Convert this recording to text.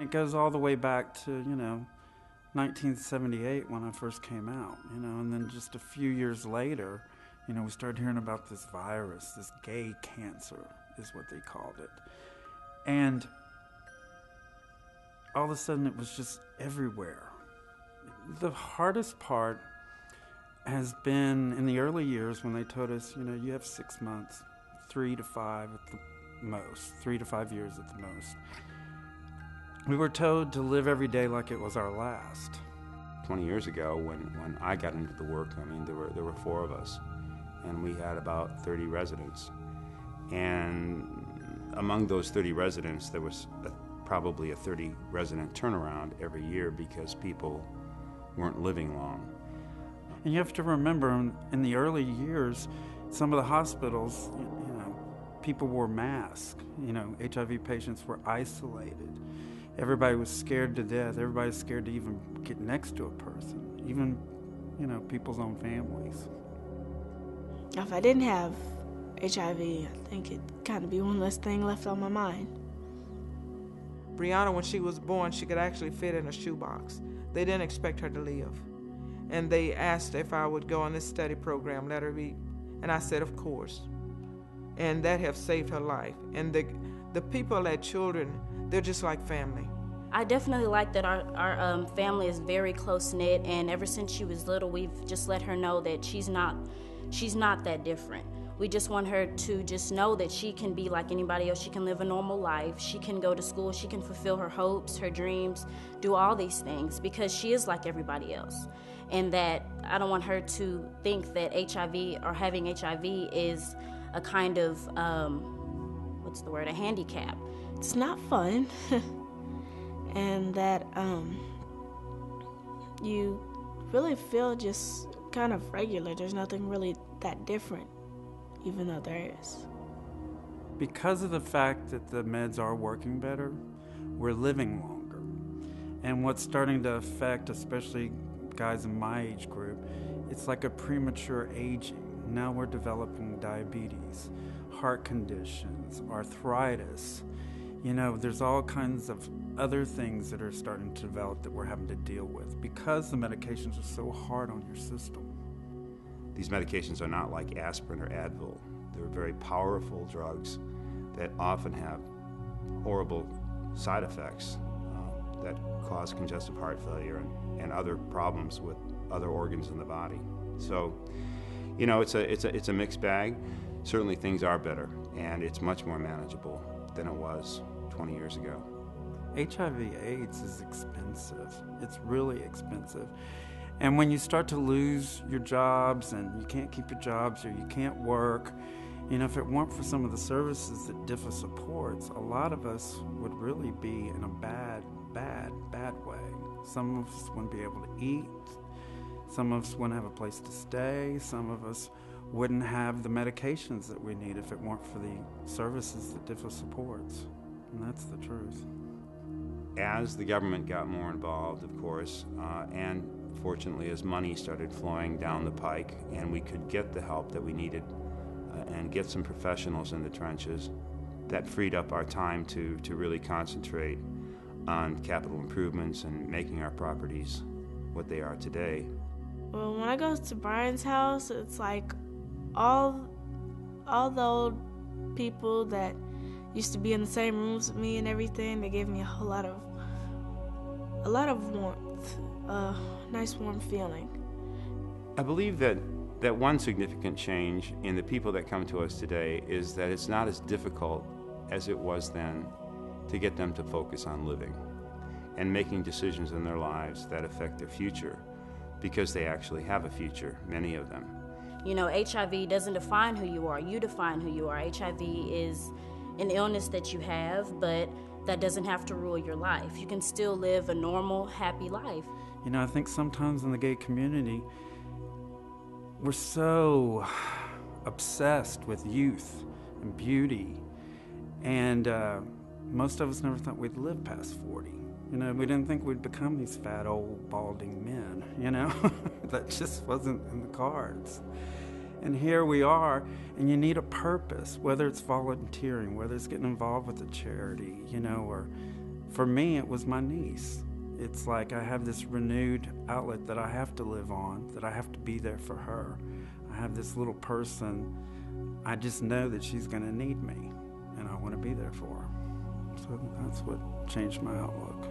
It goes all the way back to, 1978 when I first came out, and then just a few years later, we started hearing about this virus, this gay cancer is what they called it. And all of a sudden it was just everywhere. The hardest part has been in the early years when they told us, you have 6 months, 3 to 5 at the most, 3 to 5 years at the most. We were told to live every day like it was our last. 20 years ago, when I got into the work, there were 4 of us, and we had about 30 residents. And among those 30 residents, there was probably a 30 resident turnaround every year because people weren't living long. And you have to remember, in the early years, some of the hospitals, people wore masks. HIV patients were isolated. Everybody was scared to death. Everybody was scared to even get next to a person, even, people's own families. If I didn't have HIV, I think it'd kind of be one less thing left on my mind. Brianna, when she was born, she could actually fit in a shoebox. They didn't expect her to live. And they asked if I would go on this study program, let her read. And I said, of course. And that have saved her life. And the people at Children, they're just like family. I definitely like that our family is very close-knit, and ever since she was little, we've just let her know that she's not that different. We just want her to just know that she can be like anybody else. She can live a normal life. She can go to school. She can fulfill her hopes, her dreams, do all these things because she is like everybody else. And that I don't want her to think that HIV or having HIV is a kind of, a handicap. It's not fun. And that you really feel just kind of regular. There's nothing really that different, even though there is. Because of the fact that the meds are working better, we're living longer. And what's starting to affect, especially guys in my age group, it's like a premature aging. Now we're developing diabetes, heart conditions, arthritis. There's all kinds of other things that are starting to develop that we're having to deal with because the medications are so hard on your system. These medications are not like aspirin or Advil. They're very powerful drugs that often have horrible side effects that cause congestive heart failure and other problems with other organs in the body. So, it's a mixed bag. Certainly things are better, and it's much more manageable than it was 20 years ago. HIV/AIDS is expensive. It's really expensive. And when you start to lose your jobs and you can't keep your jobs or you can't work, if it weren't for some of the services that DIFFA supports, a lot of us would really be in a bad way. Some of us wouldn't be able to eat. Some of us wouldn't have a place to stay. Some of us wouldn't have the medications that we need if it weren't for the services that DIFFA supports. And that's the truth. As the government got more involved, of course, and fortunately as money started flowing down the pike and we could get the help that we needed and get some professionals in the trenches, that freed up our time to really concentrate on capital improvements and making our properties what they are today. Well, when I go to Brian's house, it's like all the old people that used to be in the same rooms with me and everything. They gave me a lot of warmth, a nice warm feeling. I believe that one significant change in the people that come to us today is that it's not as difficult as it was then to get them to focus on living and making decisions in their lives that affect their future, because they actually have a future, many of them. HIV doesn't define who you are. You define who you are. HIV is an illness that you have, but that doesn't have to rule your life. You can still live a normal, happy life. I think sometimes in the gay community, we're so obsessed with youth and beauty, and most of us never thought we'd live past 40. We didn't think we'd become these fat, old, balding men, That just wasn't in the cards. And here we are, and you need a purpose, whether it's volunteering, whether it's getting involved with a charity, or for me, it was my niece. It's like I have this renewed outlet that I have to live on, that I have to be there for her. I have this little person. I just know that she's going to need me, and I want to be there for her. So that's what changed my outlook.